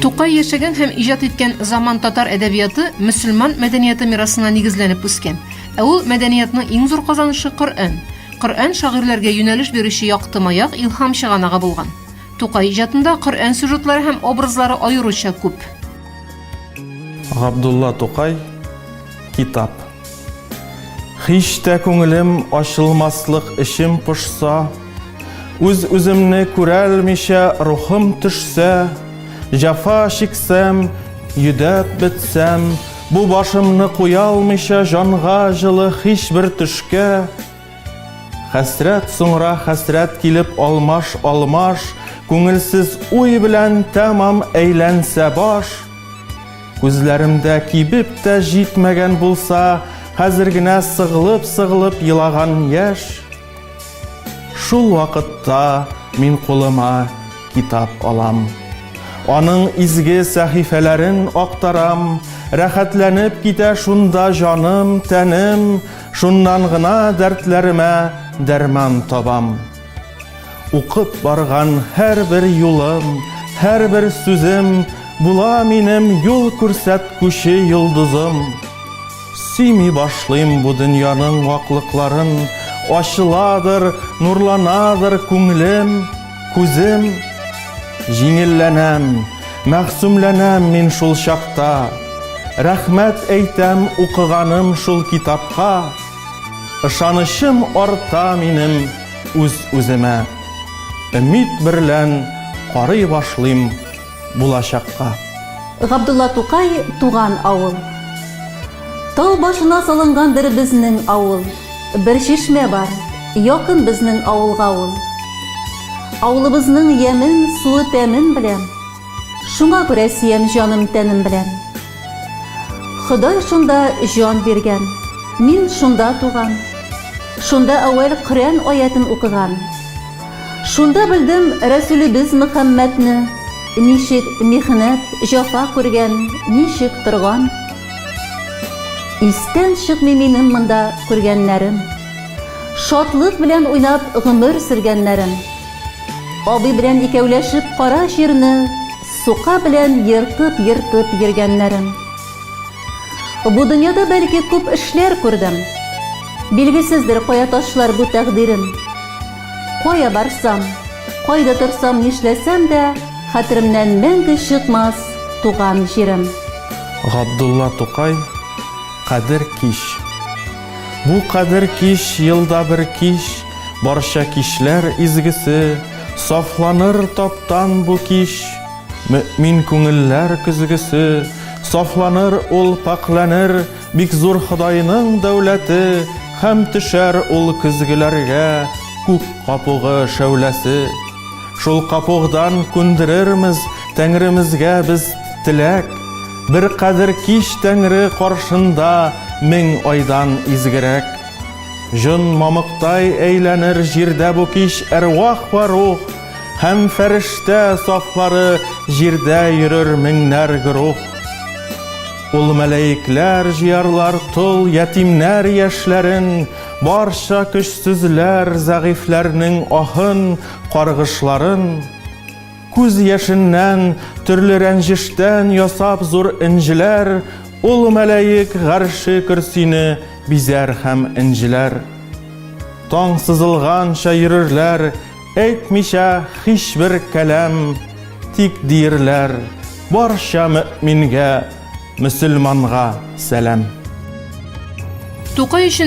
Тукай яшәгән һәм иҗат иткән заман татар әдәбияты мөселман мәдәнияты мирасына нигезләнеп үскән. Ә ул мәдәниятның иң зур казанышы Коръән. Коръән шагыйрьләргә юнәлеш бирүче якты маяк, илһам чыганагы булган. Тукай иҗатында Коръән сюжетлары һәм образлары аеруча күп. Габдулла Тукай, китап. Һич тә күңелем ачылмаслык эчем пошса, үз-үземне күрәлмичә рухым төшсә, җафа чиксәм, йөдәп бетсәм, бу башымны куя алмыйча җанга җылы һичбер төшкә. Хәсрәт соңра хәсрәт килеп алмаш, күңелсез уй белән тәмам әйләнсә баш. Күзләремдә кибеп тә җитмәгән булса, хәзер генә сыгылып елаган яшь. Шул вакытта мин кулыма китап алам. Аның изге сәхифәләрен актарам, рәхәтләнеп китә шунда җаным, тәнем, шуннан гына дәртләремә дәрман табам. Укып барган һәрбер юлым, һәрбер сүзем була минем юл күрсәткүче йолдызым. Сөйми башлыйм бу дөньяның ваклыкларын, ачыладыр, нурланадыр күңелем, күзем. Җиңелләнәм, мәхсүмләнәм мин шул чакта, рәхмәт әйтәм укыганым шул китапка. Ышанычым арта минем үз-үземә, өмид берлән карый башлыйм булачакка. Габдулла Тукай туган авыл. Тау башына салынгандыр безнең авыл. Бер чишмә бар, якын безнең авылга ул. Авылыбызның ямен, суы тәмен белән, шуңа күрә сөям җаным тәнем белән. Ходай шунда җан биргән, мин шунда туган. Шунда әүвәл Коръән аятын укыган. Шунда белдем Рәсүлебез Мөхәммәдне, ничек михнәт, җафа күргән, ничек торган. Истән чыкмый минем монда күргәннәрем, шатлык белән уйнап гомер сөргәннәрем. Абый белән икәүләшеп кара җирне, сука белән йыртып йөргәннәрем. Бу дөньяда бәлки күп эшләр күрдем. Билгесездер кая ташлар бу тәкъдирем. Кая барсам, кайда торсам, нишләсәм дә, хәтеремнән мәңге чыкмас туган җирем. Габдулла Тукай, кадер кич. Бу кадер кич елда бер кич, барча кичләр изгесе, сафланыр таптан бу кич. Мөэмин күңелләр көзгесе, сафланыр ул пакланыр, бик зур Худайның дәүләте, һәм төшәр ул көзгеләргә күк капугы шәүләсе. Шул капугдан күндерермез Тәңремезгә без теләк, бер кадер кич Тәңре каршында мең айдан изгерәк. Җон мамыктай әйләнер җирдә бу кич әрвах ва рух, һәм фәрештә сафлары җирдә йөрер меңнәр грух. Ул мәләикләр җыярлар тол ятимнәр яшьләрен, барча көчсезләр зәгыйфләрнең аһын, каргышларын. Күз яшеннән, төрле рәнҗештән ясап зур инҗеләр, ул мәләик гәрше көрсине бизәр һәм инҗеләр. Таң сызылганча йөрерләр, әйтмичә һичбер кәләм, тик диерләр барча мөэмингә, мөселманга сәлам. Тукай өчен